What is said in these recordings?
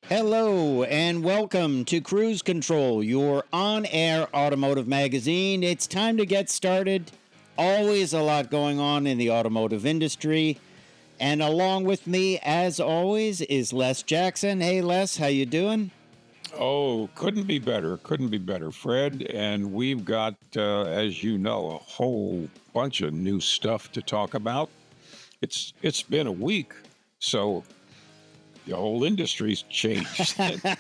Hello and welcome to Cruise Control, your on-air automotive magazine. It's time to get started. Always a lot going on in the automotive industry. And along with me, as always, is Les Jackson. Hey, Les, how you doing? Oh, couldn't be better. Couldn't be better, Fred. And we've got, as you know, a whole bunch of new stuff to talk about. It's been a week, so the whole industry's changed.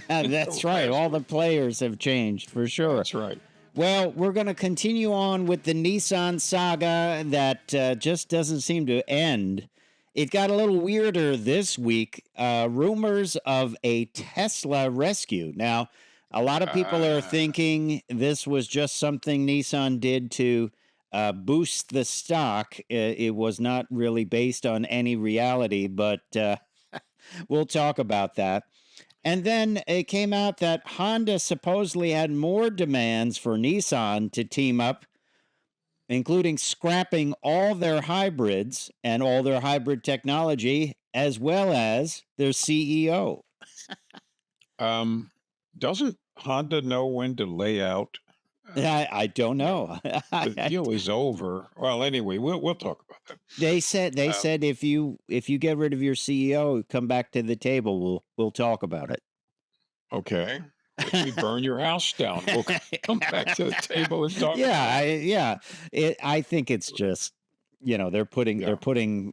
That's right. All the players have changed for sure. That's right. Well, we're going to continue on with the Nissan Saga that just doesn't seem to end. It got a little weirder this week. Rumors of a Tesla rescue. Now, a lot of people are thinking this was just something Nissan did to boost the stock. It was not really based on any reality, but we'll talk about that. And then it came out that Honda supposedly had more demands for Nissan to team up, including scrapping all their hybrids and all their hybrid technology, as well as their CEO. Doesn't Honda know when to lay out? I don't know. The deal is over. Well, anyway, we'll talk about that. They said if you get rid of your CEO, come back to the table. We'll talk about it. Okay. If we burn your house down, we'll come back to the table and talk. I think it's just, they're putting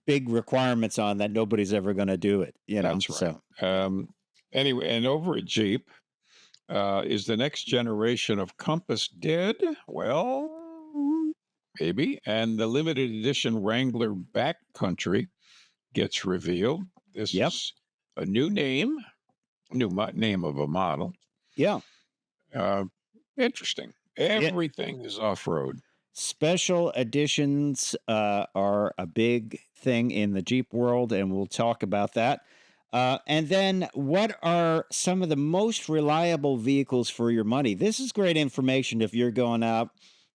big requirements on that nobody's ever going to do it. That's right. So. Anyway, and over at Jeep, is the next generation of Compass dead? Well, maybe. And the limited edition Wrangler Backcountry gets revealed. This is a new name of a model. Yeah. Interesting. Everything is off-road. Special editions are a big thing in the Jeep world, and we'll talk about that. And then what are some of the most reliable vehicles for your money? This is great information if you're going out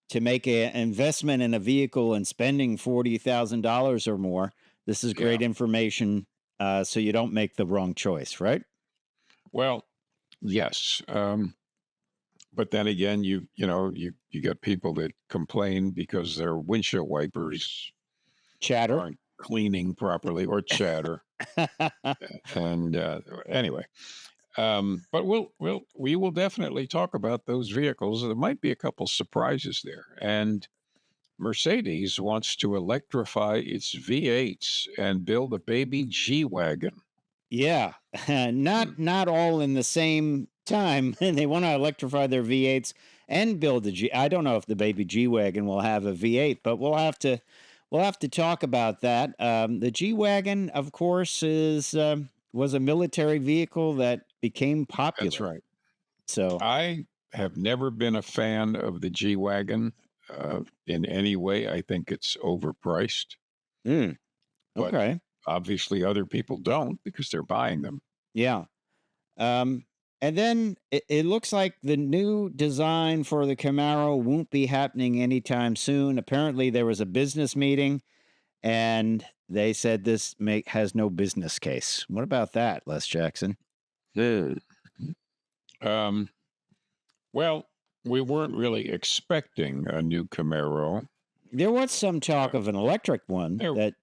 to make an investment in a vehicle and spending $40,000 or more. This is great information so you don't make the wrong choice, right? Well, yes. But then again, you got people that complain because their windshield wipers aren't cleaning properly or chatter. And anyway, but we will definitely talk about those vehicles. There might be a couple surprises there. And Mercedes wants to electrify its V8s and build a baby G-Wagon. Yeah, not all in the same time. And they want to electrify their V8s and build a G. I don't know if the baby G-Wagon will have a V8, but we'll have to talk about that. The G-Wagon, of course, was a military vehicle that became popular. That's right. So I have never been a fan of the G-Wagon in any way. I think it's overpriced. Okay. But obviously, other people don't because they're buying them. Yeah. And then it looks like the new design for the Camaro won't be happening anytime soon. Apparently, there was a business meeting, and they said this has no business case. What about that, Les Jackson? Well, we weren't really expecting a new Camaro. There was some talk of an electric one.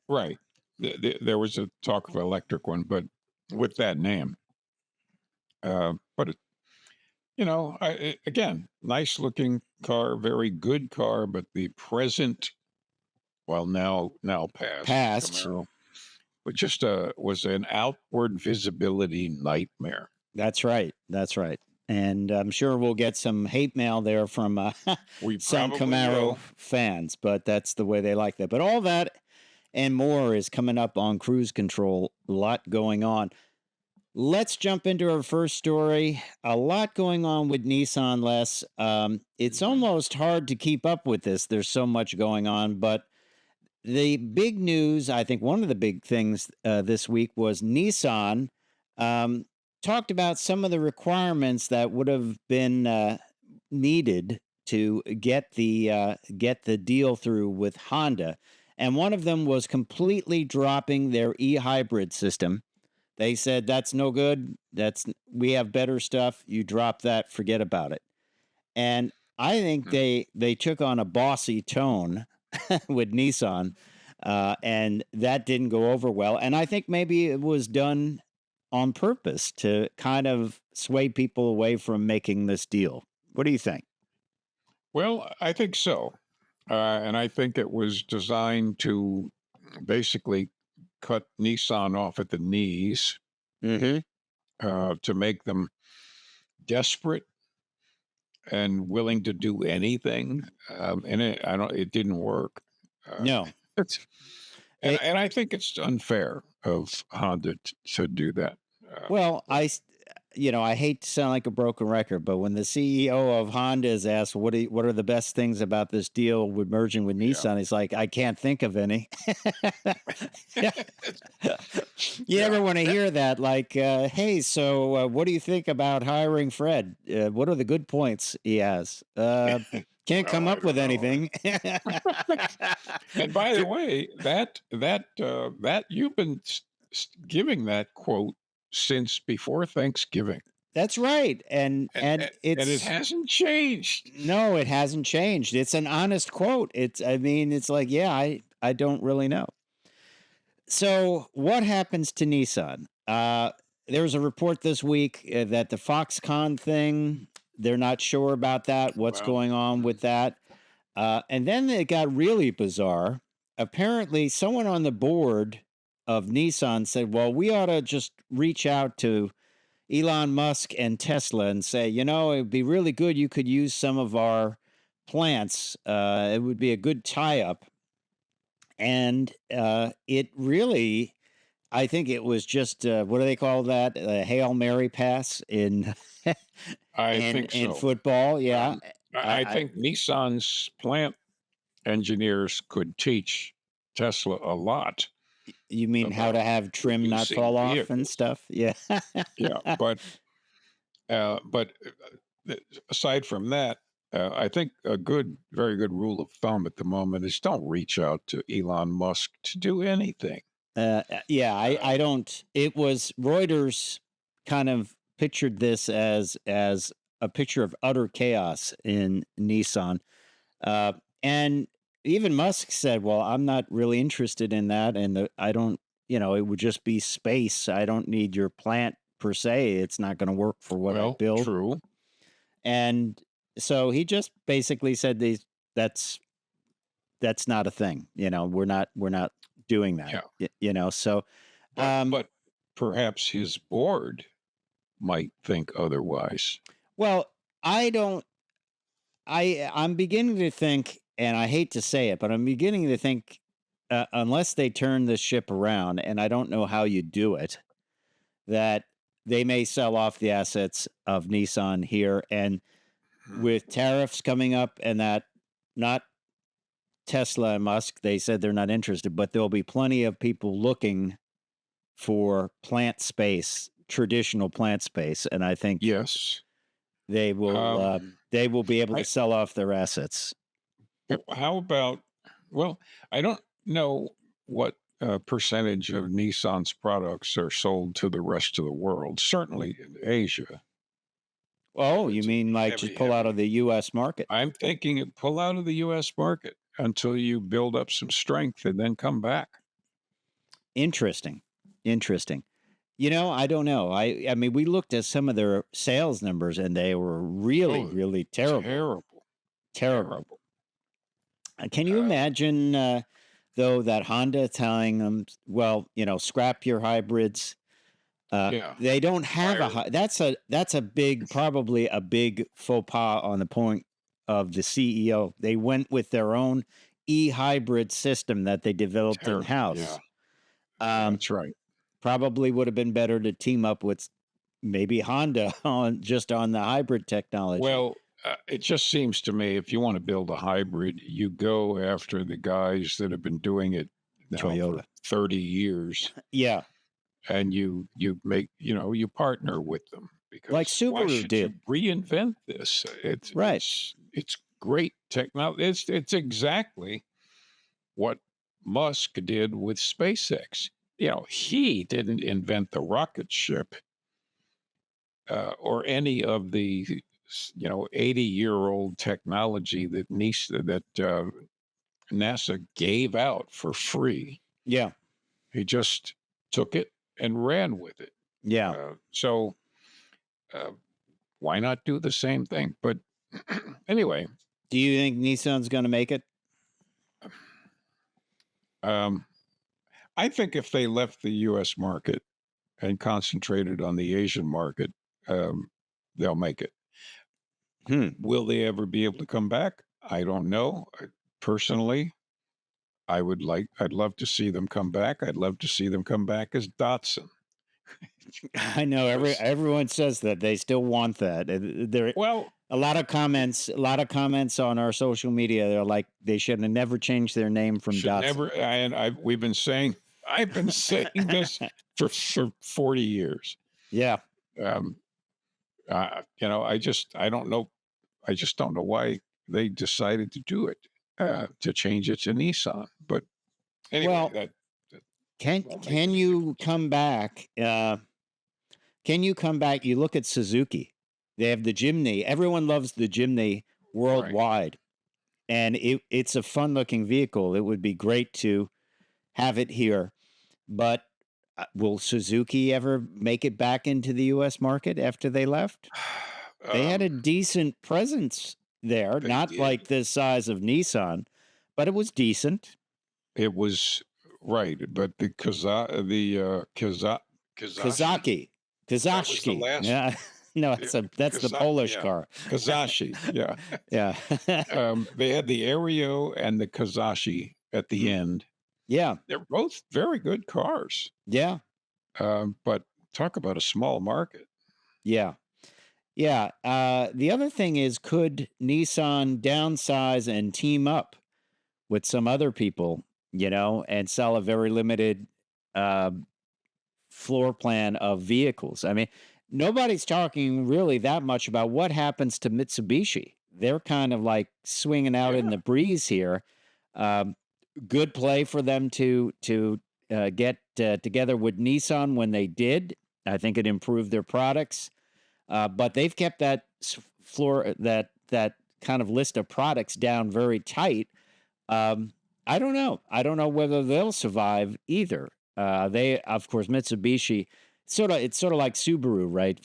Right. There was a talk of an electric one, but with that name. But again, nice looking car, very good car, but the present, well, now past Camaro, but just was an outward visibility nightmare. That's right. And I'm sure we'll get some hate mail there from some Camaro fans, but that's the way they like that. But all that and more is coming up on Cruise Control. A lot going on. Let's jump into our first story. A lot going on with Nissan, Les. It's almost hard to keep up with this. There's so much going on. But the big news, I think one of the big things this week was Nissan talked about some of the requirements that would have been needed to get the deal through with Honda. And one of them was completely dropping their e-hybrid system. They said that's no good. We have better stuff. You drop that, forget about it. And I think they took on a bossy tone with Nissan, and that didn't go over well. And I think maybe it was done on purpose to kind of sway people away from making this deal. What do you think? Well, I think so. And I think it was designed to basically cut Nissan off at the knees, to make them desperate and willing to do anything. And it didn't work. No. It's, and I think it's unfair of Honda to do that. Well, I hate to sound like a broken record, but when the CEO of Honda is asked what are the best things about this deal with merging with Nissan, he's like, I can't think of any. You never want to hear that. Like, hey, so what do you think about hiring Fred? What are the good points he has? Can't come up with anything. And by the way, that you've been giving that quote since before Thanksgiving. That's right. And it hasn't changed. No, it hasn't changed. It's an honest quote. It's like, yeah, I don't really know. So what happens to Nissan? There was a report this week that the Foxconn thing, they're not sure about that. What's going on with that? And then it got really bizarre. Apparently, someone on the board of Nissan said, well, we ought to just reach out to Elon Musk and Tesla and say, it would be really good. You could use some of our plants. It would be a good tie-up. And it really, I think it was just, what do they call that? A Hail Mary pass in in football. Yeah. I think Nissan's plant engineers could teach Tesla a lot. You mean how to have trim not fall off and stuff? Yeah. Yeah, but aside from that, I think a very good rule of thumb at the moment is don't reach out to Elon Musk to do anything. Yeah, I don't. It was Reuters kind of pictured this as a picture of utter chaos in Nissan, and even Musk said, well, I'm not really interested in that. And I don't, it would just be space. I don't need your plant per se. It's not going to work for what I build. True. And so he just basically said that's not a thing. We're not doing that, so. But perhaps his board might think otherwise. Well, I'm beginning to think, and I hate to say it, but I'm beginning to think, unless they turn this ship around, and I don't know how you do it, that they may sell off the assets of Nissan here. And with tariffs coming up and that, not Tesla and Musk, they said they're not interested, but there'll be plenty of people looking for plant space, traditional plant space. And I think they will be able to sell off their assets. How about, well, I don't know what percentage of Nissan's products are sold to the rest of the world, certainly in Asia. Oh, you mean like just pull out of the U.S. market? I'm thinking pull out of the U.S. market until you build up some strength and then come back. Interesting. I don't know. I mean, we looked at some of their sales numbers and they were really, really terrible. Terrible. Can you imagine, though, that Honda telling them, well, scrap your hybrids. They don't have that's probably a big faux pas on the point of the CEO. They went with their own e-hybrid system that they developed in-house. Yeah. That's right. Probably would have been better to team up with maybe Honda on the hybrid technology. Well, it just seems to me if you want to build a hybrid, you go after the guys that have been doing it now for 30 years. Yeah. And you make, you partner with them, because like Subaru did. Reinvent this. It's right. It's great technology. It's exactly what Musk did with SpaceX. he didn't invent the rocket ship or any of the 80-year-old technology that NASA gave out for free. Yeah. He just took it and ran with it. Yeah. So why not do the same thing? But anyway, do you think Nissan's going to make it? I think if they left the U.S. market and concentrated on the Asian market, they'll make it. Will they ever be able to come back? I don't know. Personally, I'd love to see them come back. I'd love to see them come back as Datsun. I know everyone says that they still want that. A lot of comments on our social media. They're like, they should have never changed their name from Datsun. I've been saying this for 40 years. Yeah. I don't know. I just don't know why they decided to do it, to change it to Nissan. But anyway, can you come back? Can you come back? You look at Suzuki. They have the Jimny. Everyone loves the Jimny worldwide. Right. And it's a fun-looking vehicle. It would be great to have it here. But will Suzuki ever make it back into the U.S. market after they left? They had a decent presence there. Not like the size of Nissan, but it was decent. It was, right. But the Kazaki. Yeah. No, that's the Polish car. Kazashi. Yeah. Yeah. They had the Aereo and the Kazashi at the end. Yeah. They're both very good cars. Yeah. But talk about a small market. Yeah. Yeah. The other thing is, could Nissan downsize and team up with some other people, and sell a very limited floor plan of vehicles? I mean, nobody's talking really that much about what happens to Mitsubishi. They're kind of like swinging out in the breeze here. Good play for them to get together with Nissan when they did. I think it improved their products. But they've kept that that kind of list of products down very tight. I don't know. I don't know whether they'll survive either. Of course, Mitsubishi, it's sort of like Subaru, right?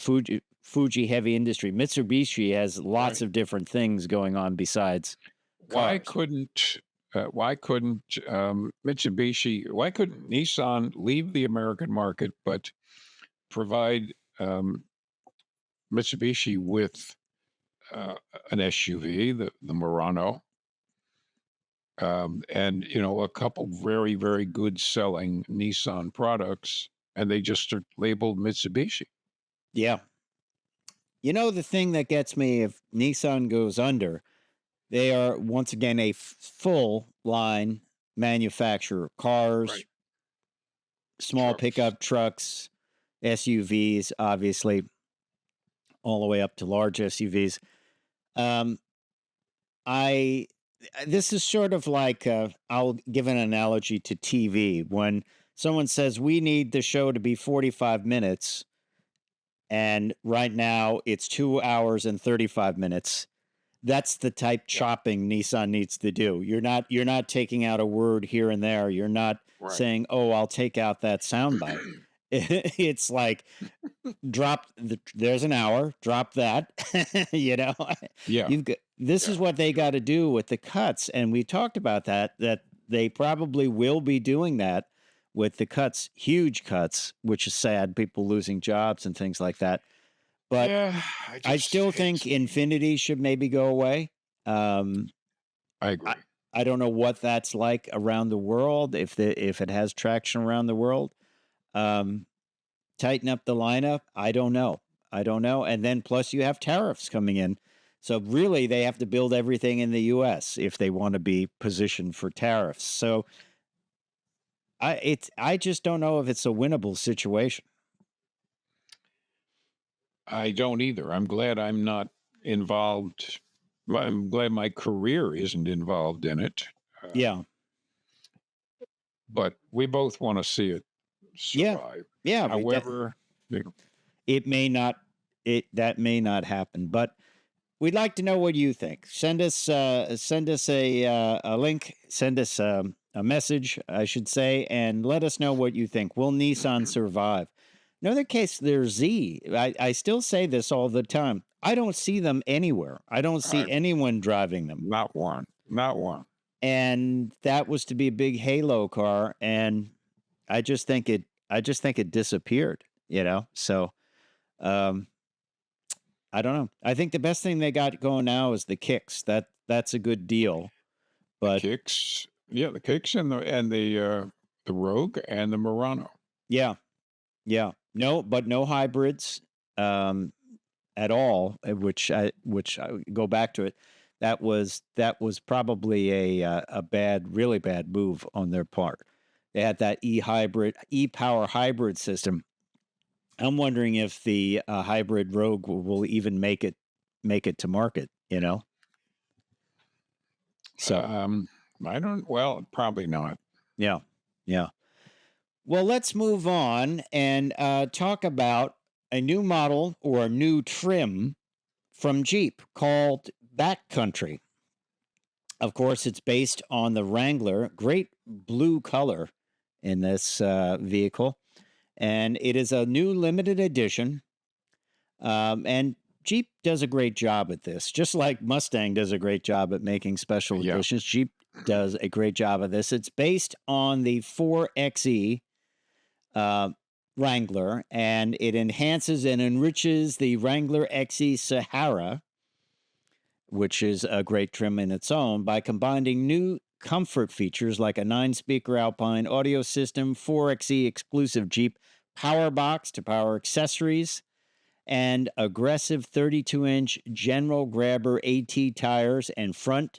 Fuji heavy industry. Mitsubishi has lots of different things going on besides cars. Why couldn't Nissan leave the American market, but provide Mitsubishi with an SUV, the Murano, and a couple very, very good selling Nissan products, and they just are labeled Mitsubishi. Yeah. The thing that gets me, if Nissan goes under, they are once again a full line manufacturer. Cars, small pickup trucks, SUVs, obviously, all the way up to large SUVs. This is sort of like, I'll give an analogy to TV. When someone says, we need the show to be 45 minutes, and right now it's 2 hours and 35 minutes, that's the type chopping Nissan needs to do. You're not taking out a word here and there. You're not saying, oh, I'll take out that soundbite. It's like, there's an hour, drop that. Yeah. This is what they got to do with the cuts. And we talked about that they probably will be doing that with the cuts, huge cuts, which is sad, people losing jobs and things like that. But I still think Infinity should maybe go away. I agree. I don't know what that's like around the world, if it has traction around the world. Tighten up the lineup. I don't know. And then plus you have tariffs coming in. So really they have to build everything in the US if they want to be positioned for tariffs. So I just don't know if it's a winnable situation. I don't either. I'm glad I'm not involved. I'm glad my career isn't involved in it. Yeah. But we both want to see it survive. Yeah. However, it may not. That may not happen, but we'd like to know what you think. Send us a link. Send us a message, I should say, and let us know what you think. Will Nissan survive? Another case, there's Z. I still say this all the time. I don't see them anywhere. I don't see anyone driving them. Not one. And that was to be a big halo car, and I just think it disappeared. So. I don't know. I think the best thing they got going now is the kicks. That's a good deal. But the kicks and the Rogue and the Murano. Yeah. No hybrids at all. Which I go back to it. That was probably a really bad move on their part. They had that e-power hybrid system. I'm wondering if the hybrid Rogue will even make it to market. So I don't. Well, probably not. Yeah. Well, let's move on and talk about a new model or a new trim from Jeep called Backcountry. Of course, it's based on the Wrangler. Great blue color in this vehicle. And it is a new limited edition. And Jeep does a great job at this. Just like Mustang does a great job at making special editions, Jeep does a great job of this. It's based on the 4xe Wrangler, and it enhances and enriches the Wrangler XE Sahara, which is a great trim in its own, by combining new comfort features like a 9-speaker Alpine audio system, 4xe exclusive Jeep power box to power accessories, and aggressive 32-inch general grabber AT tires and front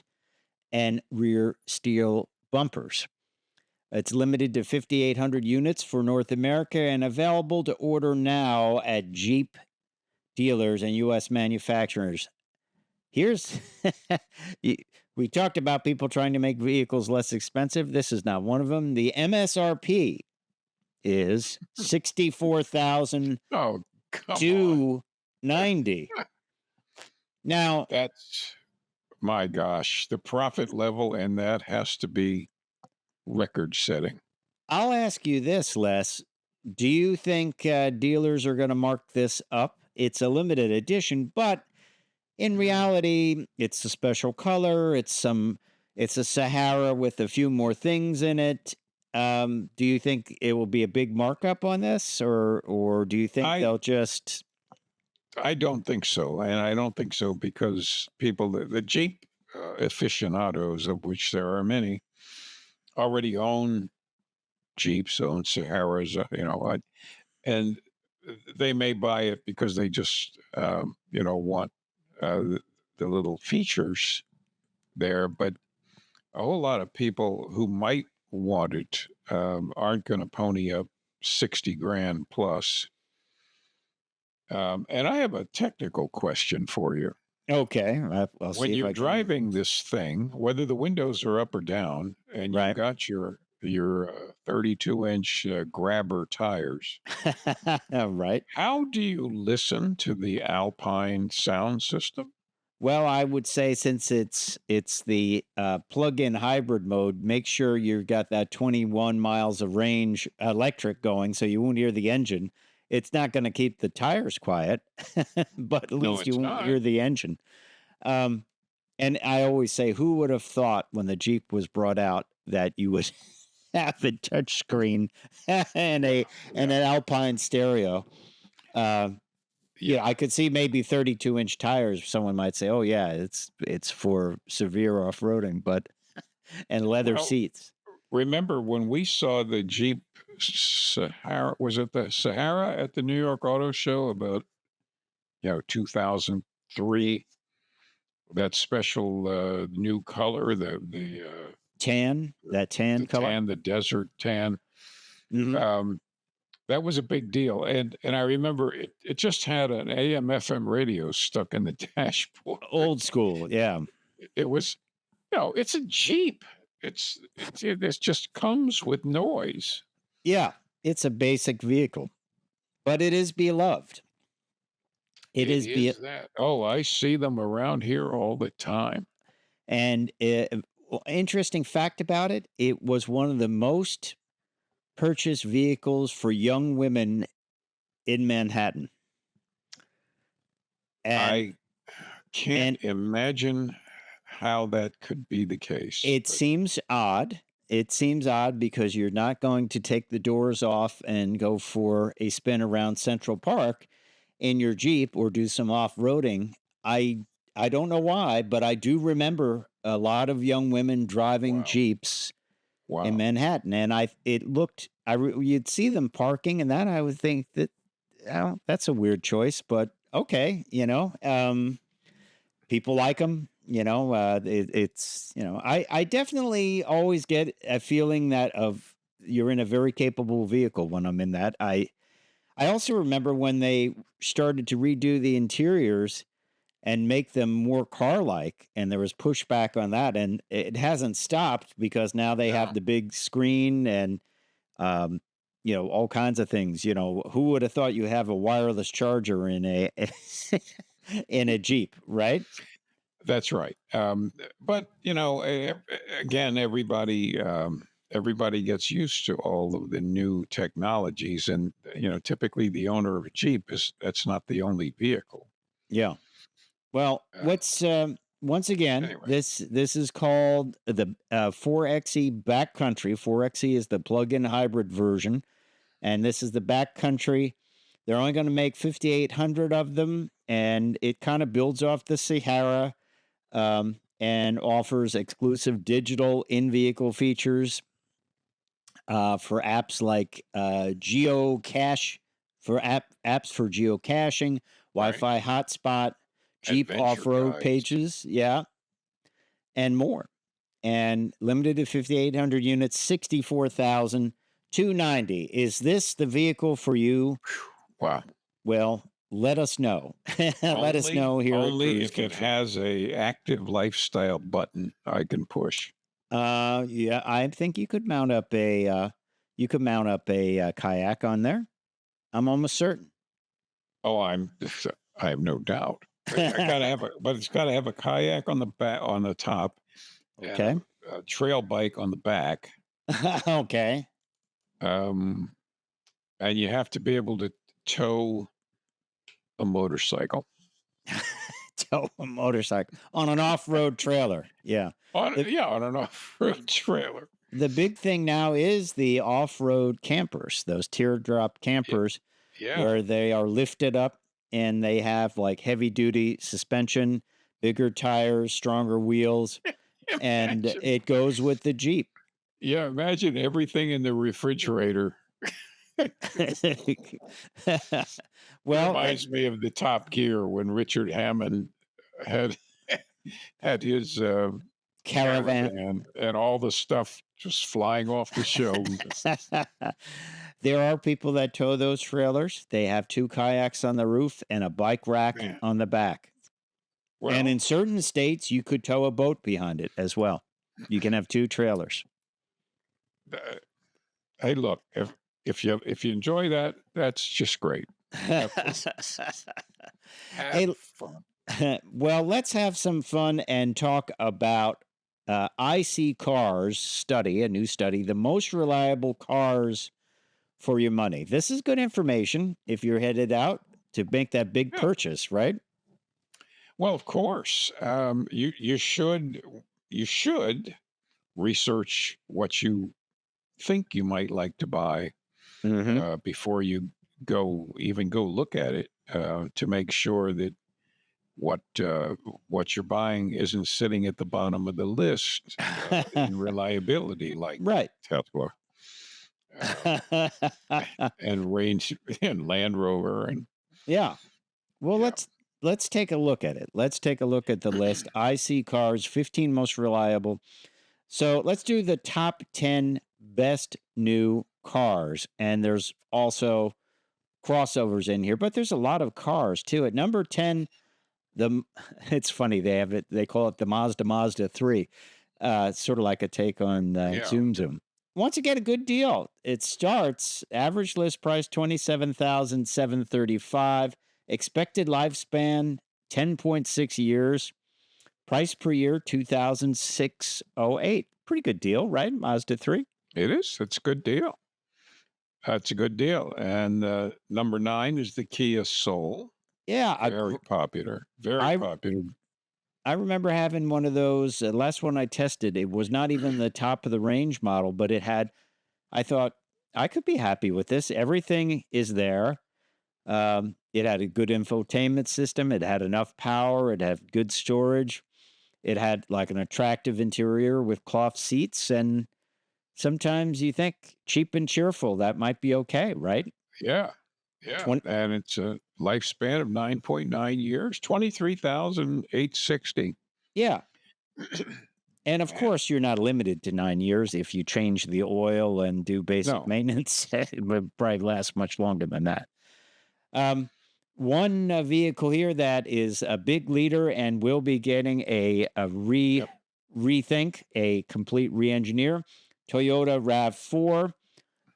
and rear steel bumpers. It's limited to 5,800 units for North America and available to order now at Jeep dealers and U.S. manufacturers. Here's we talked about people trying to make vehicles less expensive. This is not one of them. The MSRP is $64,290. Now, that's, my gosh, the profit level and that has to be record setting. I'll ask you this, Les. Do you think dealers are going to mark this up? It's a limited edition, but in reality, it's a special color. It's a Sahara with a few more things in it. Do you think it will be a big markup on this, or do you think they'll just? I don't think so, and I don't think so because the Jeep aficionados, of which there are many, already own Jeeps, own Saharas, and they may buy it because they just want the little features there, but a whole lot of people who might want it aren't going to pony up 60 grand plus. And I have a technical question for you. Okay. I'll when see you're if I driving this thing, whether the windows are up or down, and you've got your 32-inch grabber tires, right? How do you listen to the Alpine sound system? Well, I would say since it's the plug-in hybrid mode, make sure you've got that 21 miles of range electric going, so you won't hear the engine. It's not going to keep the tires quiet, but at least you won't hear the engine. And I always say, who would have thought when the Jeep was brought out that you would have a touchscreen and an Alpine stereo? Yeah, I could see maybe 32-inch tires. Someone might say, "Oh yeah, it's for severe off-roading," but and leather seats. Remember when we saw the Jeep Sahara? Was it the Sahara at the New York Auto Show about 2003? That special new color, the tan, color, the desert tan. Mm-hmm. That was a big deal, and I remember it just had an AM/FM radio stuck in the dashboard. Old school, yeah. It was, it's a Jeep. It just comes with noise. Yeah, it's a basic vehicle, but it is beloved. It is be that. Oh, I see them around here all the time. and interesting fact about it, it was one of the most purchased vehicles for young women in Manhattan. And I can't imagine how that could be the case. it but seems odd. It seems odd because you're not going to take the doors off and go for a spin around Central Park in your Jeep or do some off-roading. I don't know why, but I do remember a lot of young women driving Wow. Jeeps in Wow. Manhattan, and you'd see them parking, and that I would think that, oh, that's a weird choice, but okay, people like them. It's I definitely always get a feeling that of you're in a very capable vehicle when I'm in that. I also remember when they started to redo the interiors and make them more car-like, and there was pushback on that, and it hasn't stopped because now they have No. the big screen and all kinds of things. Who would have thought you have a wireless charger in a in a Jeep, right? That's right. But again, everybody gets used to all of the new technologies, and typically the owner of a Jeep that's not the only vehicle. Yeah. Well, Uh, once again, anyway, this is called the 4xe Backcountry. 4xe is the plug-in hybrid version, and this is the Backcountry. They're only going to make 5,800 of them, and it kind of builds off the Sahara, and offers exclusive digital in-vehicle features for apps like geocache apps for geocaching, right. Wi-Fi hotspot, Jeep Adventure off-road guides. pages, yeah, and more. And limited to 5,800 units, 64,290. Is this the vehicle for you? Wow. Well, let us know. Let us know here. Only if it has a active lifestyle button I can push. Yeah, I think you could mount up a kayak on there. I'm almost certain. Oh, I have no doubt. But it's got to have a kayak on the back, on the top. Okay. And a trail bike on the back. Okay. And you have to be able to tow a motorcycle. Tow a motorcycle on an off-road trailer. Yeah. On an off-road trailer. The big thing now is the off-road campers, those teardrop campers, where they are lifted up and they have like heavy-duty suspension, bigger tires, stronger wheels, and it goes with the Jeep. Yeah, imagine everything in the refrigerator. Well, reminds me of the Top Gear when Richard Hammond had his caravan and all the stuff just flying off the shoulders. There are people that tow those trailers. They have 2 kayaks on the roof and a bike rack on the back. Well, and in certain states, you could tow a boat behind it as well. You can have 2 trailers. Hey, look, if you enjoy that, that's just great. Have fun. Well, let's have some fun and talk about IC Cars study, a new study, the most reliable cars for your money. This is good information if you're headed out to make that big purchase, right? Well, of course, you should research what you think you might like to buy before you go look at it to make sure that what you're buying isn't sitting at the bottom of the list in reliability, like Tesla and Range and Land Rover and Well, let's take a look at it. Let's take a look at the list. IC Cars, 15 most reliable. So let's do the top 10 best new cars. And there's also crossovers in here, but there's a lot of cars too. At number 10, it's funny, they call it the Mazda 3. Sort of like a take on Zoom. once again, a good deal. It starts average list price 27,735. Expected lifespan 10.6 years. Price per year 2,608. Pretty good deal, right? Mazda 3. It is. It's a good deal. That's a good deal. And number 9 is the Kia Soul. Yeah, Very popular. Very popular. I remember having one of those. The last one I tested, it was not even the top of the range model, but it had. I thought I could be happy with this. Everything is there. It had a good infotainment system. It had enough power. It had good storage. It had like an attractive interior with cloth seats. And sometimes you think cheap and cheerful, that might be okay, right? Yeah. Yeah. And it's a lifespan of 9.9 years, 23,860. Yeah. And of course, you're not limited to 9 years. If you change the oil and do basic maintenance, it would probably last much longer than that. One vehicle here that is a big leader and will be getting a rethink, a complete re-engineer, Toyota RAV4.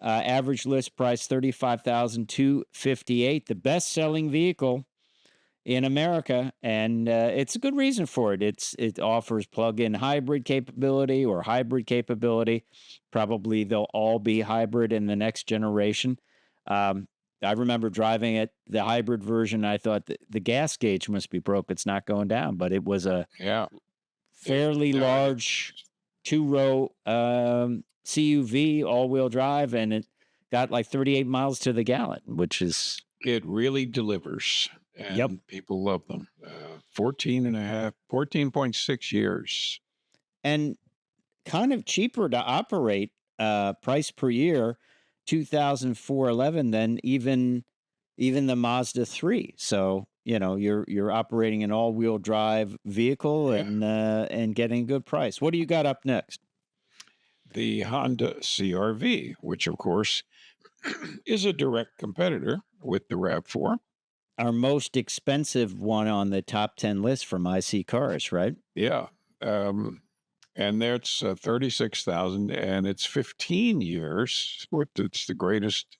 Average list price $35,258. The best-selling vehicle in America, and it's a good reason for it. It offers plug-in hybrid capability or hybrid capability. Probably they'll all be hybrid in the next generation. I remember driving it, the hybrid version. I thought the gas gauge must be broke. It's not going down, but it was a fairly large 2-row CUV all-wheel drive, and it got like 38 miles to the gallon, which is... It really delivers. And people love them. 14.6 years. And kind of cheaper to operate, price per year, $2,411 than even the Mazda 3. So, you're operating an all-wheel drive vehicle and getting a good price. What do you got up next? The Honda CR-V, which of course is a direct competitor with the RAV4. Our most expensive one on the top 10 list from IC Cars, right? Yeah. And that's 36,000, and it's 15 years. It's the greatest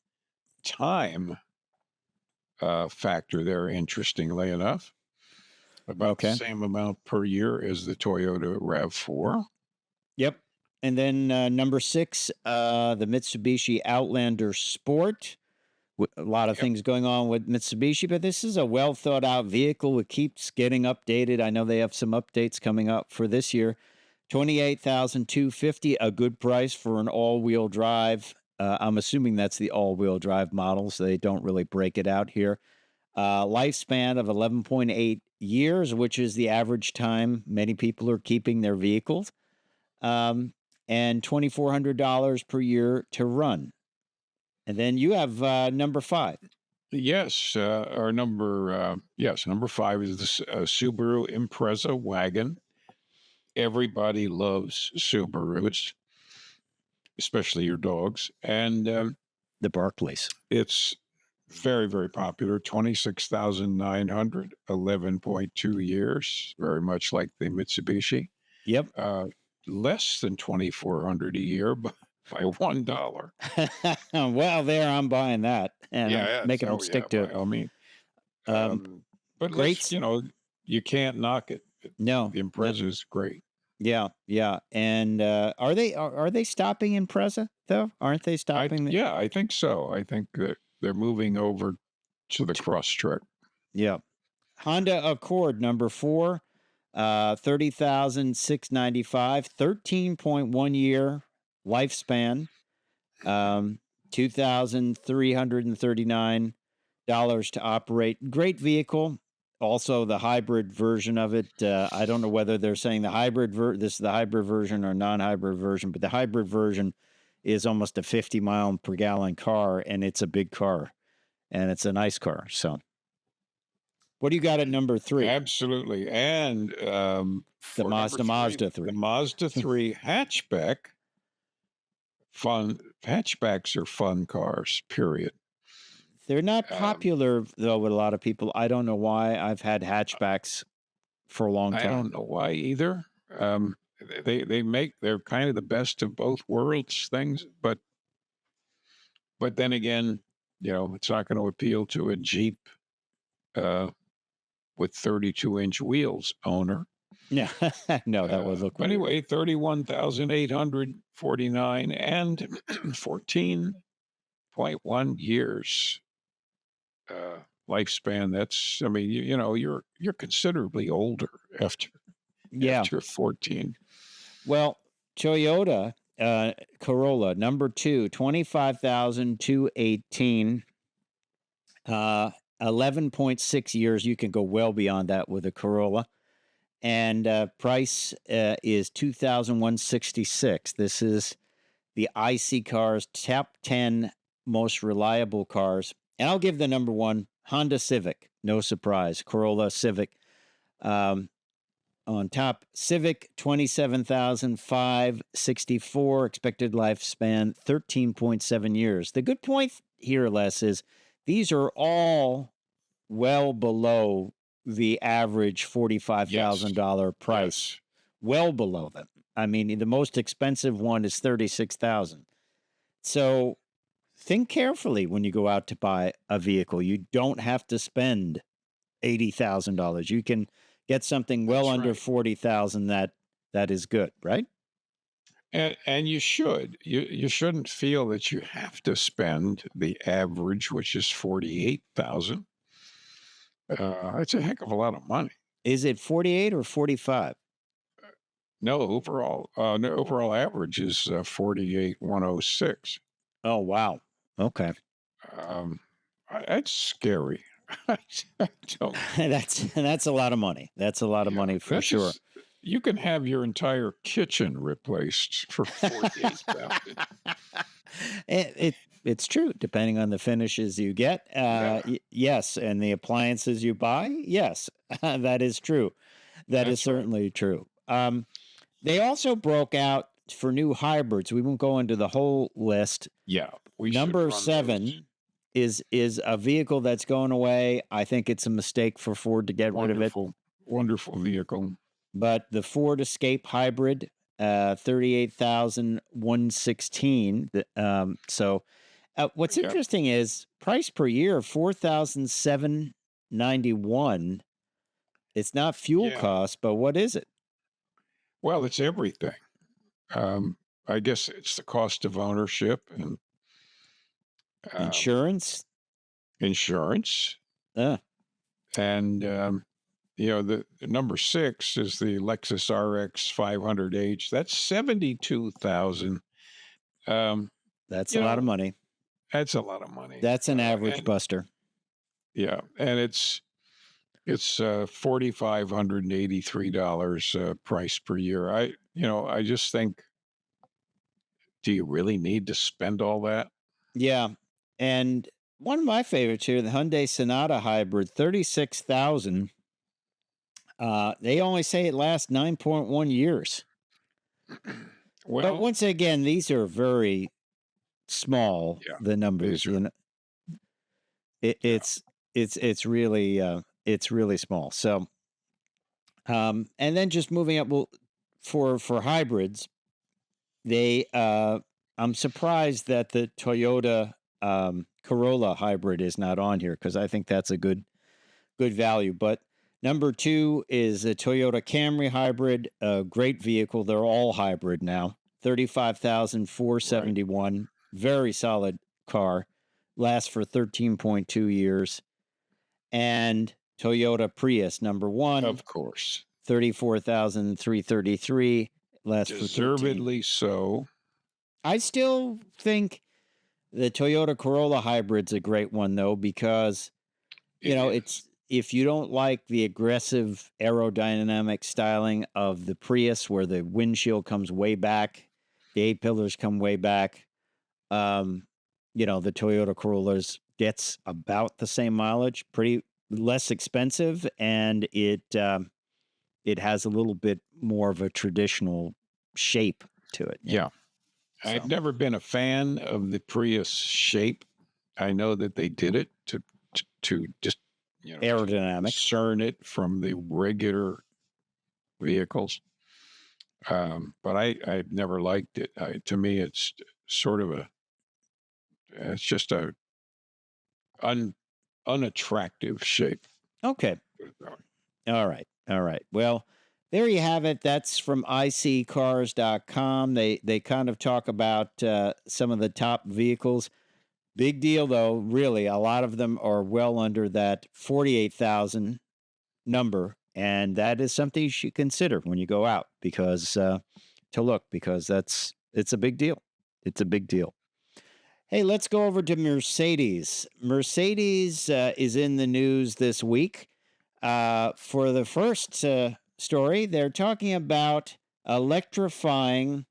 time factor there, interestingly enough. About the same amount per year as the Toyota RAV4. Yep. And then number 6, the Mitsubishi Outlander Sport. A lot of things going on with Mitsubishi, but this is a well thought out vehicle. It keeps getting updated. I know they have some updates coming up for this year. $28,250, a good price for an all-wheel drive. I'm assuming that's the all-wheel drive model, so they don't really break it out here. Lifespan of 11.8 years, which is the average time many people are keeping their vehicles. And $2,400 per year to run. And then you have number 5. Yes, number 5 is the Subaru Impreza Wagon. Everybody loves Subarus, especially your dogs. And the Barclays. It's very, very popular. 26,900, 11.2 years, very much like the Mitsubishi. Yep. Less than $2,400 a year, but by $1. Well, there I'm buying that, and I'm making them stick to it. I mean, but great. You can't knock it. No, the Impreza is great. Yeah. And are they stopping Impreza though? Aren't they stopping? Yeah, I think so. I think that they're moving over to the Crosstrek. Yeah. Honda Accord number 4. 30,695, 13.1 year lifespan, $2,339 to operate. Great vehicle. Also, the hybrid version of it. I don't know whether they're saying this is the hybrid version or non-hybrid version, but the hybrid version is almost a 50 mile per gallon car, and it's a big car, and it's a nice car. So. What do you got at number 3? Absolutely. And the Mazda 3. The Mazda 3 hatchback. Hatchbacks are fun cars, period. They're not popular, though, with a lot of people. I don't know why. I've had hatchbacks for a long time. I don't know why either. they're kind of the best of both worlds things, but then again, it's not going to appeal to a Jeep with 32-inch wheels owner. Yeah, no, that would look But weird. anyway, 31,849 and 14.1 years lifespan. That's, I mean, you're considerably older after 14. Well, Toyota Corolla number 2, 25,218, 11.6 years. You can go well beyond that with a Corolla. And price is $2,166. This is the IC Cars top 10 most reliable cars. And I'll give the number 1, Honda Civic. No surprise. Corolla Civic. On top, Civic, 27,564. Expected lifespan, 13.7 years. The good point here, Les, is these are all well below the average $45,000 price. Yes. Well below them. I mean, the most expensive one is $36,000. So think carefully when you go out to buy a vehicle. You don't have to spend $80,000. You can get something well under $40,000 that is good, right? And you should. You shouldn't feel that you have to spend the average, which is $48,000. It's a heck of a lot of money. Is it 48 or 45? No, overall average is 48,106. Oh, wow. Okay. That's scary. I don't. That's a lot of monmoney. That's a lot of money for sure. You can have your entire kitchen replaced for $48,000. It's true, depending on the finishes you get. Yes, and the appliances you buy. Yes, that is true. That's is certainly true. They also broke out for new hybrids. We won't go into the whole list. Yeah, number 7 is a vehicle that's going away. I think it's a mistake for Ford to get rid of it. Wonderful vehicle. But the Ford Escape Hybrid, 38,116. So what's interesting is price per year, $4,791. It's not fuel cost, but what is it? Well, it's everything. I guess it's the cost of ownership and insurance. And the number 6 is the Lexus RX 500H. That's $72,000. That's a lot of money. That's a lot of money. That's an average buster. Yeah, and it's $4,583 price per year. I just think, do you really need to spend all that? Yeah, and one of my favorites here, the Hyundai Sonata Hybrid, $36,000. They only say it lasts 9.1 years. Well, but once again, these are very small. The numbers, it's really small. So, and then just moving up, well, for hybrids, I'm surprised that the Toyota Corolla hybrid is not on here because I think that's a good value. But number 2 is a Toyota Camry hybrid, a great vehicle. They're all hybrid now. 35,471. Right. Very solid car. Lasts for 13.2 years. And Toyota Prius, number 1. Of course. 34,333. Lasts for 13. Deservedly so. I still think the Toyota Corolla hybrid's a great one, though, because, it's if you don't like the aggressive aerodynamic styling of the Prius, where the windshield comes way back, the A-pillars come way back, the Toyota Corolla's gets about the same mileage, pretty less expensive, and it has a little bit more of a traditional shape to it. Yeah. So. I've never been a fan of the Prius shape. I know that they did it to just aerodynamics, discern it from the regular vehicles. But I've never liked it. To me, it's sort of it's just a unattractive shape. Okay. All right. All right. Well, there you have it. That's from iccars.com. They kind of talk about some of the top vehicles. Big deal, though. Really, a lot of them are well under that 48,000 number, and that is something you should consider when you go out because it's a big deal. It's a big deal. Hey, let's go over to Mercedes. Mercedes is in the news this week. For the first story, they're talking about electrifying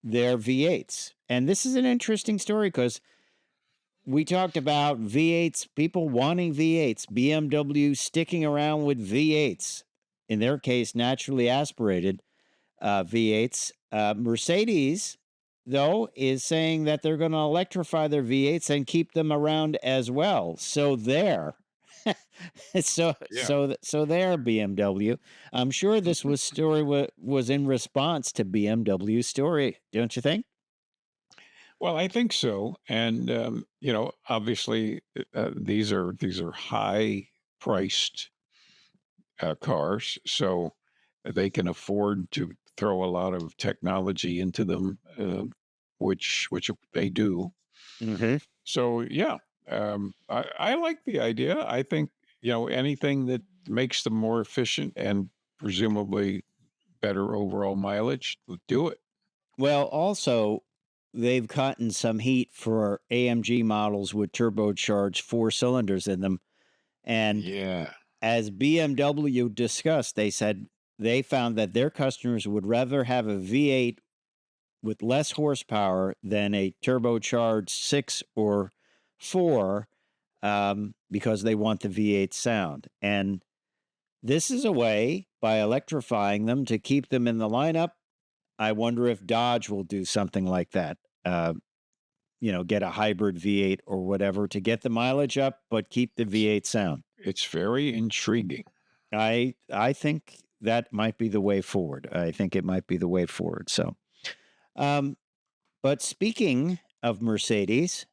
their V8s. And this is an interesting story because we talked about V8s, people wanting V8s, BMW sticking around with V8s, in their case, naturally aspirated V8s. Mercedes, though, is saying that they're going to electrify their V8s and keep them around as well. So there. so there, BMW. I'm sure this story was in response to BMW's story, don't you think? Well, I think so, and obviously, these are high priced cars, so they can afford to throw a lot of technology into them, which they do. Mm-hmm. So yeah, I like the idea. I think anything that makes them more efficient and presumably better overall mileage, do it. Well, also, they've gotten some heat for AMG models with turbocharged 4 cylinders in them. And Yeah, as BMW discussed, they said they found that their customers would rather have a V8 with less horsepower than a turbocharged 6 or 4 because they want the V8 sound. And this is a way, by electrifying them, to keep them in the lineup. I wonder if Dodge will do something like that. Get a hybrid V8 or whatever to get the mileage up, but keep the V8 sound. it's very intriguing. I think that might be the way forward. I think it might be the way forward. So, but speaking of Mercedes,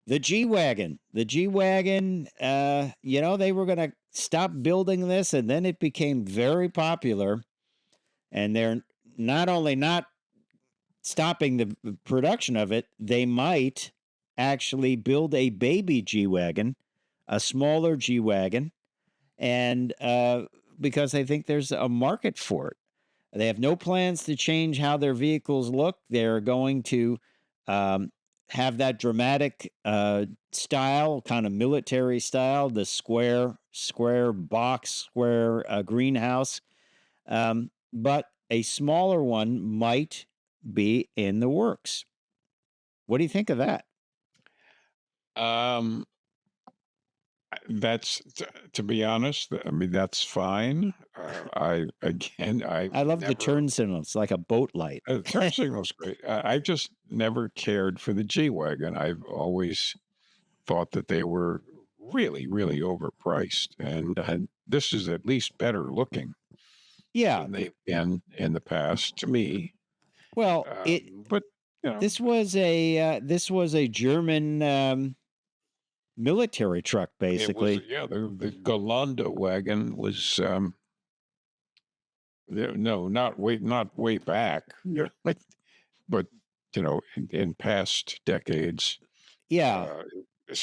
the G-Wagon, they were going to stop building this, and then it became very popular. And they're not only not stopping the production of it, they might actually build a baby G-Wagon, a smaller G-Wagon, and because they think there's a market for it. They have no plans to change how their vehicles look. They're going to have that dramatic style, kind of military style, the square box, square greenhouse. But a smaller one might be in the works. What do you think of that? That's to be honest. I mean, that's fine. I love the turn signals, like a boat light. Turn signal's great. I've just never cared for the G-Wagon. I've always thought that they were really, really overpriced, and this is at least better looking Yeah. than they've been in the past to me. Well, but this was a German military truck, basically. The Galanda wagon was not way back, but in past decades. Yeah.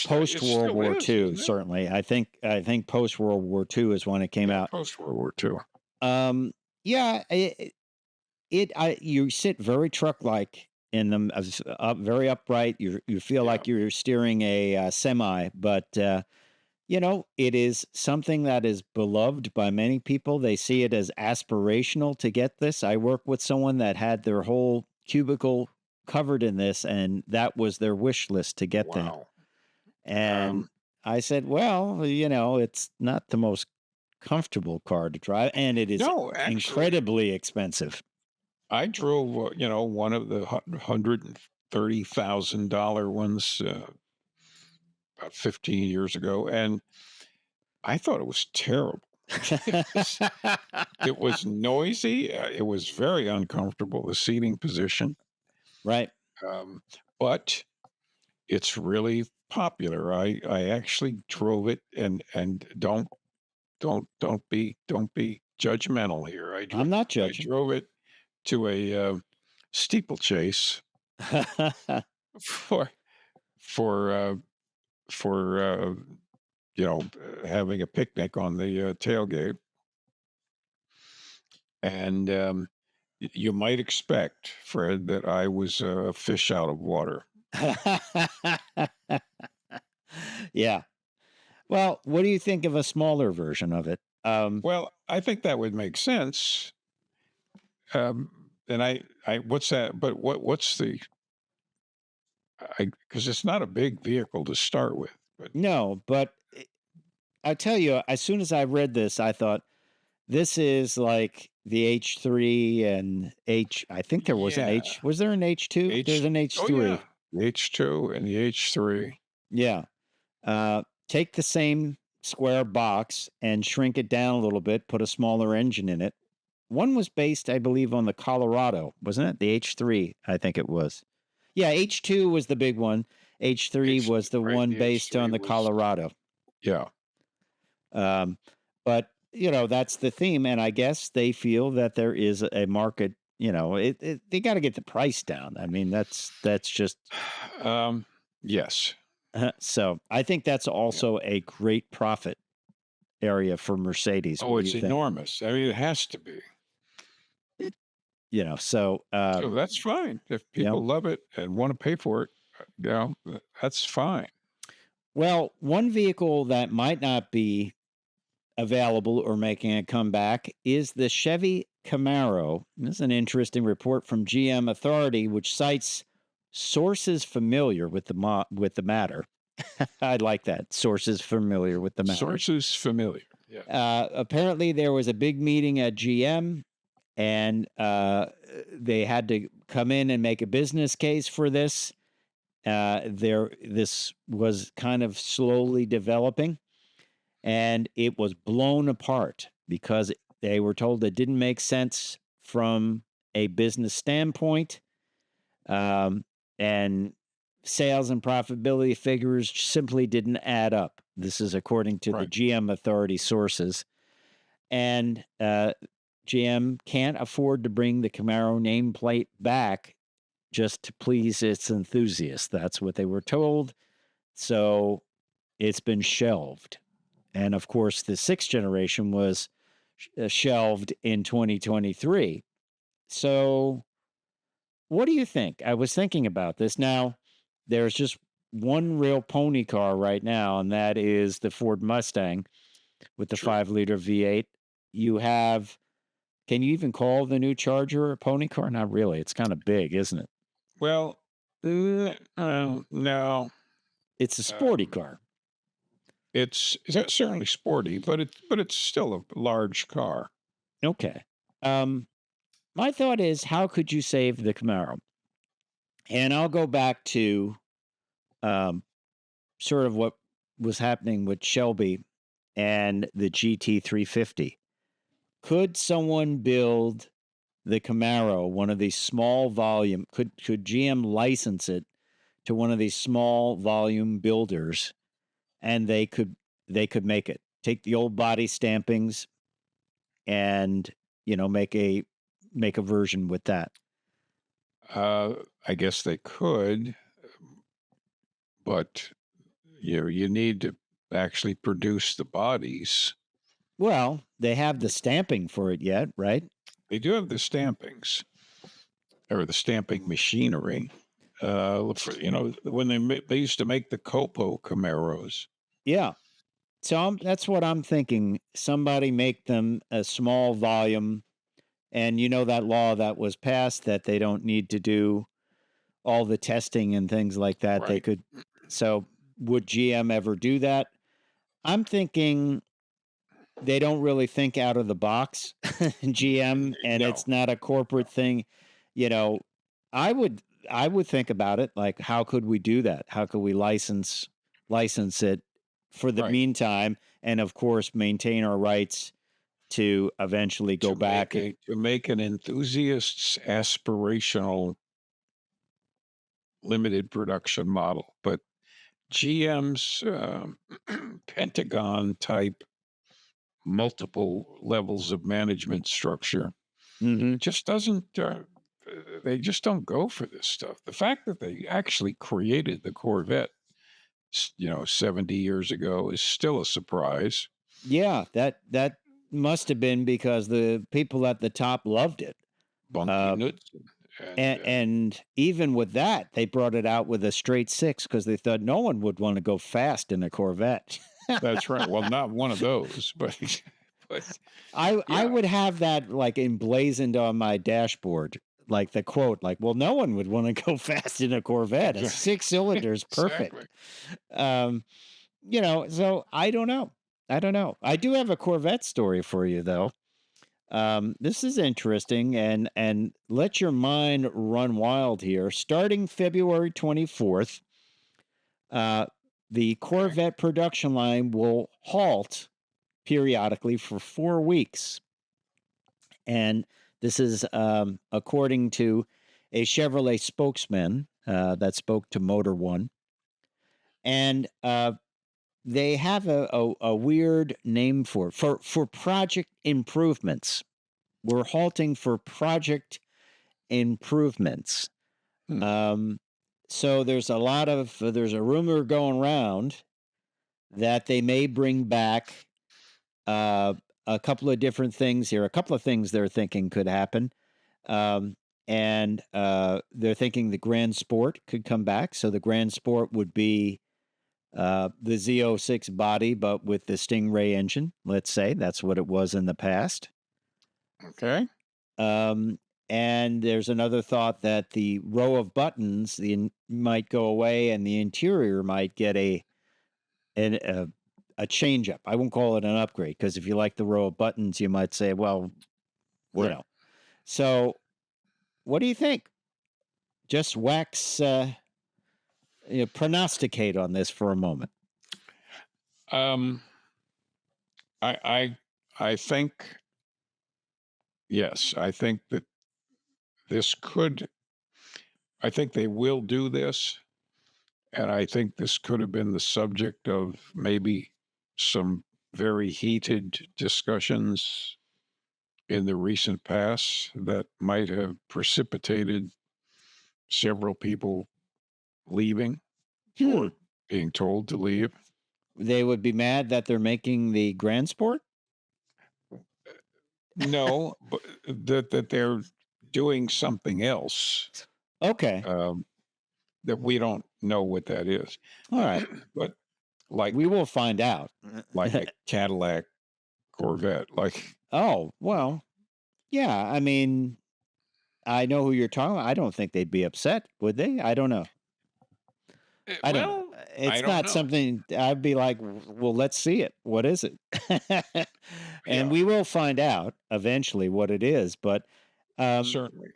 Post World War II, certainly. I think post World War II is when it came out. Post World War II. Yeah, you sit very truck-like in them, very upright. You feel like you're steering a semi, but it is something that is beloved by many people. They see it as aspirational to get this. I work with someone that had their whole cubicle covered in this, and that was their wish list to get that. And I said, well, it's not the most comfortable car to drive, and it is incredibly expensive. I drove, one of the $130,000 ones about 15 years ago, and I thought it was terrible. It was noisy. It was very uncomfortable, the seating position. Right. But it's really popular. I actually drove it, and don't be judgmental here. I'm not I judging. drove it to a steeplechase for for uh, for having a picnic on the tailgate, and you might expect, Fred, that I was a fish out of water. Yeah. Well, what do you think of a smaller version of it? Well, I think that would make sense. And what's that? But what's the? Because it's not a big vehicle to start with. But No, but I tell you, as soon as I read this, I thought this is like the H3 and I think there was an yeah, H. Was there an H2? There's an oh yeah, H3. the H2 and the H3. Yeah. Take the same square box and shrink it down a little bit, put a smaller engine in it. One was based, I believe, on the Colorado, wasn't it? The H3, I think it was. Yeah, H2 was the big one. H3 was the Right, one the based on H3 the was Colorado. yeah. But that's the theme, and I guess they feel that there is a market. They got to get the price down. I mean, that's just. Yes. So I think that's Yeah. also a great profit area for Mercedes. Oh, What do it's you think? enormous. I mean, it has to be. So So that's fine. If people love it and want to pay for it, that's fine. well, one vehicle that might not be available or making a comeback is the Chevy Camaro. This is an interesting report from GM Authority, which cites sources familiar with the matter. I like that. Sources familiar with the matter. Sources familiar. Yeah. Apparently, there was a big meeting at GM, and they had to come in and make a business case for this. This was kind of slowly developing, and it was blown apart because they were told it didn't make sense from a business standpoint, and sales and profitability figures simply didn't add up. This is according to the GM Authority sources, and GM can't afford to bring the Camaro nameplate back just to please its enthusiasts. That's what they were told. So it's been shelved. And of course, the sixth generation was shelved in 2023. So what do you think? I was thinking about this. Now, there's just one real pony car right now, and that is the Ford Mustang with the 5-liter V8. You have, can you even call the new Charger a pony car? Not really. It's kind of big, isn't it? Well, no. It's a sporty car. It's certainly sporty, but it's still a large car. Okay. My thought is, how could you save the Camaro? And I'll go back to sort of what was happening with Shelby and the GT350. Could someone build the Camaro, one of these small volume? Could GM license it to one of these small volume builders, and they could make it? Take the old body stampings and make a version with that. I guess they could, but you need to actually produce the bodies. Well, they have the stamping for it yet, right? They do have the stampings or the stamping machinery. When they used to make the Copo Camaros. Yeah. So that's what I'm thinking. Somebody make them a small volume. And that law that was passed that they don't need to do all the testing and things like that. Right. They could. So would GM ever do that? I'm thinking they don't really think out of the box, GM, and No. it's not a corporate thing. I would think about it like, how could we do that? How could we license it for the meantime, and of course maintain our rights to eventually go back. To make an enthusiast's aspirational limited production model, but GM's Pentagon type multiple levels of management structure just doesn't. They just don't go for this stuff. The fact that they actually created the Corvette, 70 years ago, is still a surprise. Yeah, that must have been because the people at the top loved it. Bunky nuts. And even with that, they brought it out with a straight six because they thought no one would want to go fast in a Corvette. That's right. Well, not one of those, but I would have that like emblazoned on my dashboard, like the quote, like, well, no one would want to go fast in a Corvette. A 6 cylinder is perfect. Exactly. So I don't know. I do have a Corvette story for you though. This is interesting and let your mind run wild here. Starting February 24th, the Corvette production line will halt periodically for 4 weeks. And this is according to a Chevrolet spokesman that spoke to Motor One. And they have a weird name for project improvements. We're halting for project improvements. So there's a rumor going around that they may bring back a couple of different things here. A couple of things they're thinking could happen. And they're thinking the Grand Sport could come back. So the Grand Sport would be the Z06 body, but with the Stingray engine, let's say. That's what it was in the past. Okay. And there's another thought that the row of buttons might go away and the interior might get a change up. I won't call it an upgrade because if you like the row of buttons, you might say, well, So what do you think? Just prognosticate on this for a moment. I think, yes, I think that I think they will do this. And I think this could have been the subject of maybe some very heated discussions in the recent past that might have precipitated several people leaving or being told to leave. They would be mad that they're making the Grand Sport? No, but that they're doing something else. Okay. That we don't know what that is. All right. But like we will find out. Like a Cadillac Corvette. Oh, well, yeah. I mean, I know who you're talking about. I don't think they'd be upset, would they? I don't know. I don't know. It's not something I'd be like, well, let's see it. What is it? And we will find out eventually what it is, but certainly.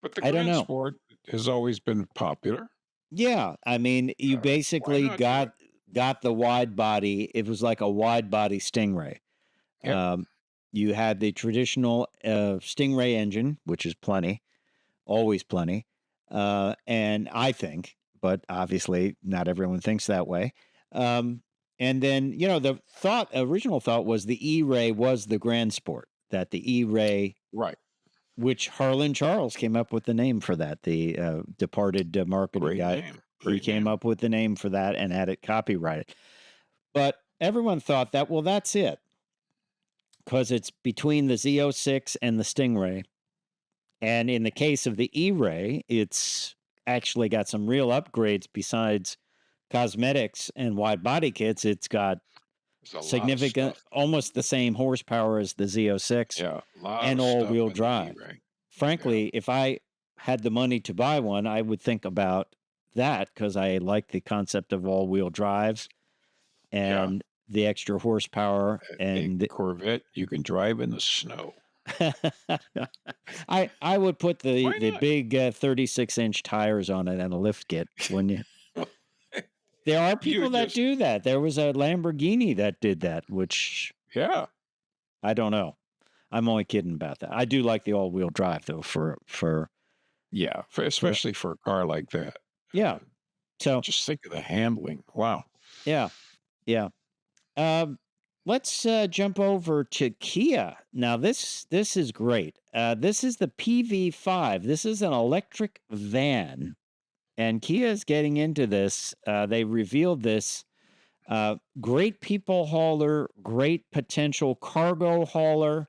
But the Grand Sport has always been popular. Yeah, I mean, you basically got the wide body. It was like a wide body Stingray. Yep. You had the traditional Stingray engine, which is plenty, always plenty. And I think, but obviously not everyone thinks that way. And then, the original thought was the E-Ray was the Grand Sport, that the E-Ray, right, which Harlan Charles came up with the name for that, the departed marketing guy. He came up with the name for that and had it copyrighted. But everyone thought that, well, that's it. Because it's between the Z06 and the Stingray. And in the case of the E-Ray, it's actually got some real upgrades besides cosmetics and wide body kits. It's got significant, almost the same horsepower as the Z06 and all-wheel drive. Frankly, if I had the money to buy one, I would think about that because I like the concept of all-wheel drives and the extra horsepower. And the Corvette you can drive in the snow. I would put the big 36-inch tires on it and a lift kit, wouldn't you? There are people that do that. There was a Lamborghini that did that, which I don't know. I'm only kidding about that. I do like the all-wheel drive though Yeah, for especially for a car like that. yeah. So Just think of the handling. Wow. yeah, yeah. Um, let's jump over to Kia. Now this is great. This is the PV5. This is an electric van, and Kia is getting into this. They revealed this. Great people hauler, great potential cargo hauler,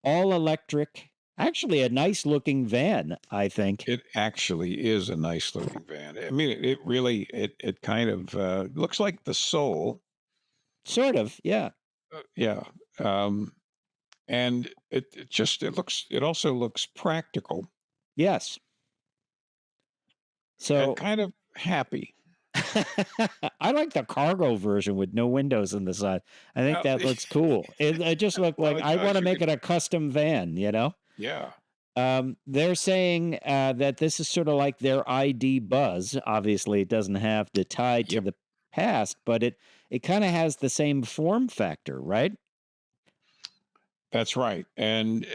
all electric. Actually, a nice looking van, I think. It actually is a nice looking van. I mean, it really it kind of looks like the Soul. Sort of, yeah. Yeah. Um, and it also looks practical Yes. and So kind of happy. I like the cargo version with no windows in the side. I think Well, that looks cool. It just looked well, like it I want does. to You make could, it a custom van, you know? yeah, They're saying that this is sort of like their ID Buzz. Obviously, it doesn't have the tie to yep, the past, but it kind of has the same form factor, right? that's right. And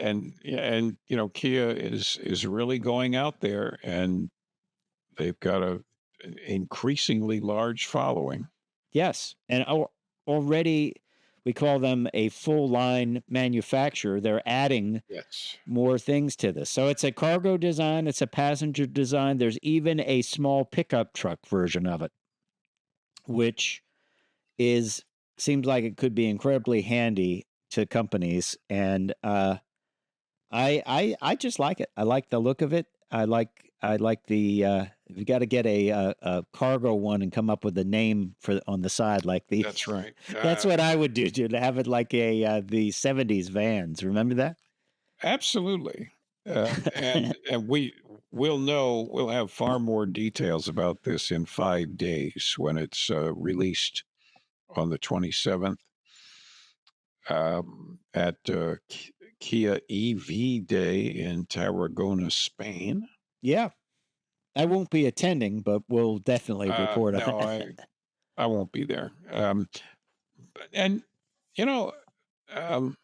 you know, Kia is really going out there, and they've got an increasingly large following. Yes, and already we call them a full line manufacturer. They're adding Yes, more things to this. So it's a cargo design, it's a passenger design. There's even a small pickup truck version of it, which is seems like it could be incredibly handy to companies. And I just like it. I like the look of it. I like the you got to get a cargo one and come up with a name for on the side like the that's right. that's what I would do to have it like a the 70s vans. Remember that? Absolutely. And we'll have far more details about this in 5 days when it's released on the 27th at Kia EV Day in Tarragona, Spain. Yeah. I won't be attending, but we'll definitely report on No, it. I won't be there. And you know, um,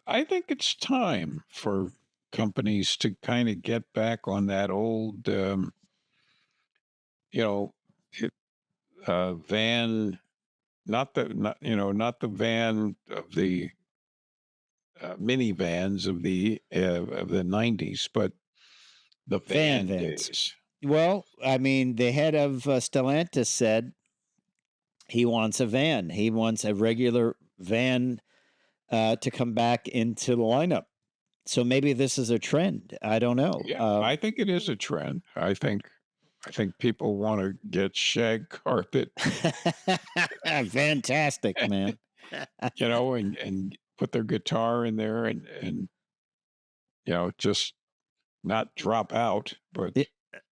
I think it's time for companies to kind of get back on that old, you know, it, van, not the van of the minivans of the 90s, but the Van van vans. days. Well, I mean, the head of Stellantis said he wants a van. He wants a regular van to come back into the lineup. So maybe this is a trend. I don't know. Yeah, I think it is a trend. I think people want to get shag carpet, Fantastic, man. you know, and put their guitar in there and you know, just not drop out, but Y-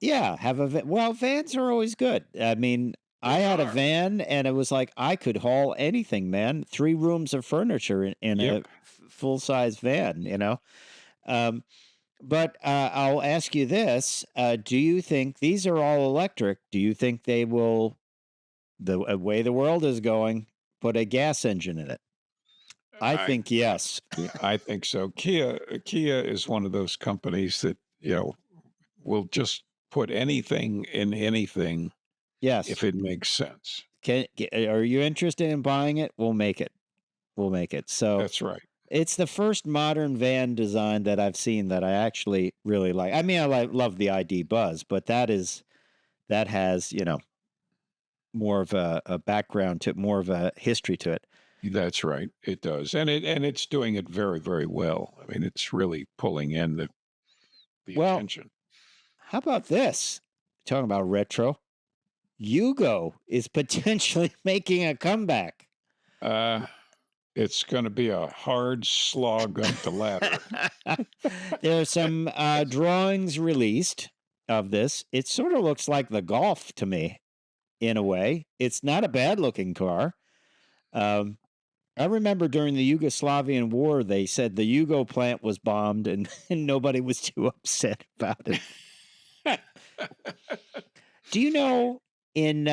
yeah, have a well, vans are always good. I mean, I they had a are. van and it was like I could haul anything, man. 3 rooms of furniture in a Yep. full size van, you know. Um, but I'll ask you this: do you think these are all electric? Do you think they will, the way the world is going, put a gas engine in it? I I think yes. yeah, I think so. Kia is one of those companies that, you know, will just put anything in anything Yes. if it makes sense. Are you interested in buying it? We'll make it. We'll make it. So That's right. it's the first modern van design that I've seen that I actually really like. I mean, love the ID Buzz, but that has more of a background to it, more of a history to it. That's right. It does. And it's doing it very, very well. I mean, it's really pulling in the Well, attention. how about this? Talking about retro, Yugo is potentially making a comeback. Uh it's going to be a hard slog up the ladder. There are some drawings released of this. It sort of looks like the Golf to me, in a way. It's not a bad looking car. Um, I remember during the Yugoslavian war, they said the Yugo plant was bombed and, and nobody was too upset about it. Do you know in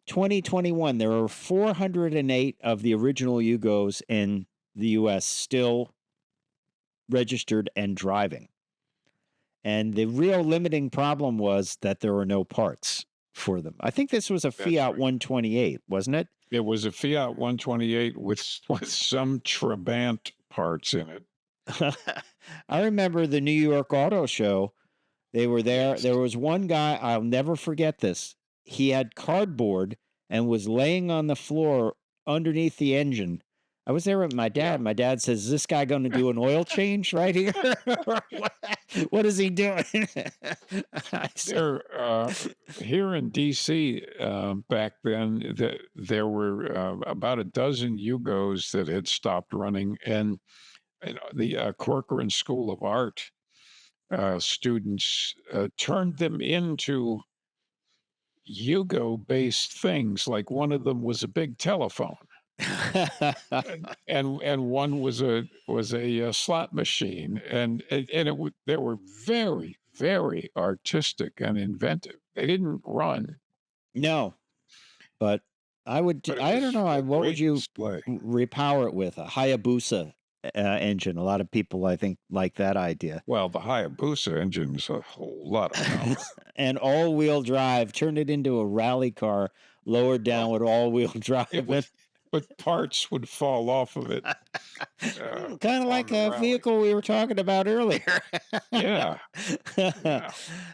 2021, there were 408 of the original Yugos in the U.S. still registered and driving. And the real limiting problem was that there were no parts for them. I think this was a Fiat 128, wasn't it? It was a Fiat 128 with some Trabant parts in it. I remember the New York Auto Show. They were there. Yes. There was one guy, I'll never forget this. He had cardboard and was laying on the floor underneath the engine. I was there with my dad. Yeah. My dad says, "Is this guy going to do an oil change right here? What is he doing?" There, here in D.C. Back then, there were about a dozen Yugos that had stopped running, and the Corcoran School of Art students turned them into Yugo-based things. Like one of them was a big telephone. and one was a slot machine, and they were very, very artistic and inventive. They didn't run. No, but I would. I don't know. What would you repower it with? A Hayabusa engine. A lot of people, I think, like that idea. Well, the Hayabusa engine is a whole lot of power. And all-wheel drive. Turn it into a rally car, lowered down with all-wheel drive. But parts would fall off of it. Kind of like a vehicle we were talking about earlier. Yeah.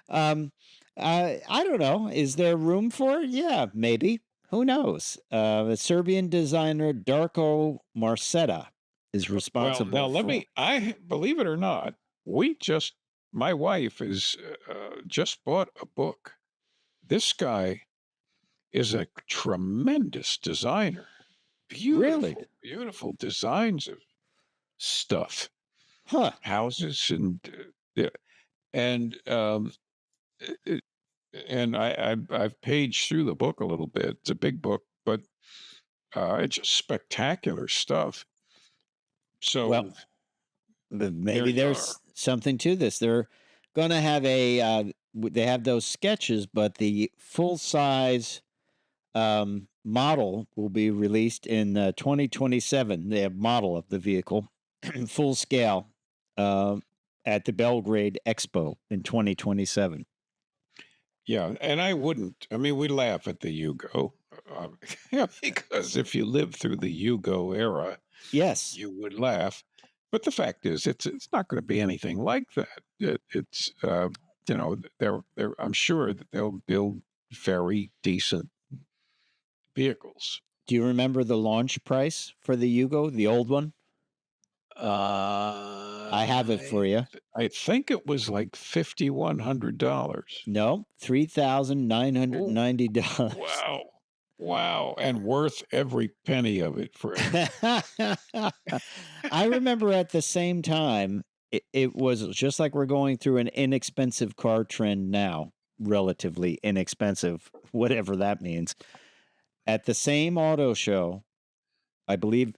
I don't know. Is there room for it? Yeah, maybe. Who knows? The Serbian designer Darko Marceta is responsible. Well, now I believe it or not, my wife is just bought a book. This guy is a tremendous designer. Beautiful designs of stuff, houses, and I've paged through the book a little bit. It's a big book, but it's just spectacular stuff. So, maybe there's something to this. They're going to have they have those sketches, but the full size model will be released in 2027. They have model of the vehicle, full scale, at the Belgrade Expo in 2027. Yeah, and I wouldn't. I mean, we laugh at the Yugo because if you lived through the Yugo era, yes, you would laugh. But the fact is, it's not going to be anything like that. It's I'm sure that they'll build very decent vehicles. Do you remember the launch price for the Yugo, the old one? I have it for you. I think it was like $5,100. No, $3,990. Wow, and worth every penny of it for I remember at the same time, it was just like we're going through an inexpensive car trend now, relatively inexpensive, whatever that means. At the same auto show, I believe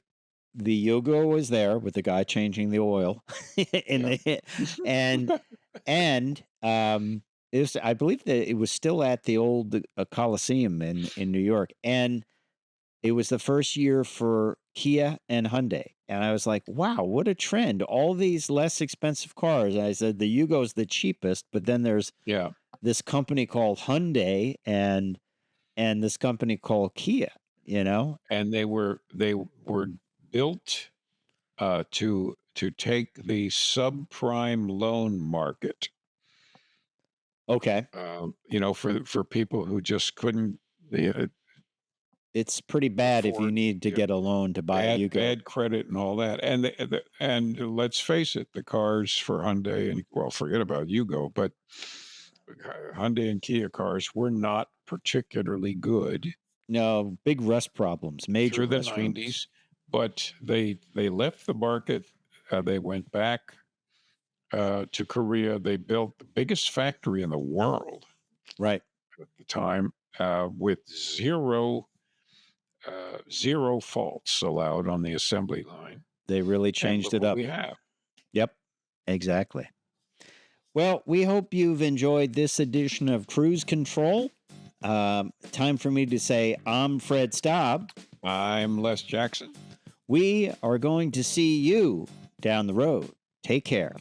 the Yugo was there with the guy changing the oil I believe that it was still at the old Coliseum in New York, and it was the first year for Kia and Hyundai, and I was like, wow, what a trend. All these less expensive cars. And I said the Yugo's the cheapest, but then there's this company called Hyundai and this company called Kia, and they were built to take the subprime loan market. Okay. For people who just couldn't. It's pretty bad if you need to get a loan to buy a Yugo. Bad credit and all that, and let's face it, the cars for Hyundai and forget about Yugo, but Hyundai and Kia cars were not particularly good. No, big rust problems, major through the rust 90s, problems. But they left the market. They went back to Korea. They built the biggest factory in the world, right, at the time, with zero faults allowed on the assembly line. They really changed it up. We have. Yep, exactly. Well, we hope you've enjoyed this edition of Cruise Control. Time for me to say I'm Fred Staab. I'm Les Jackson. We are going to see you down the road. Take care.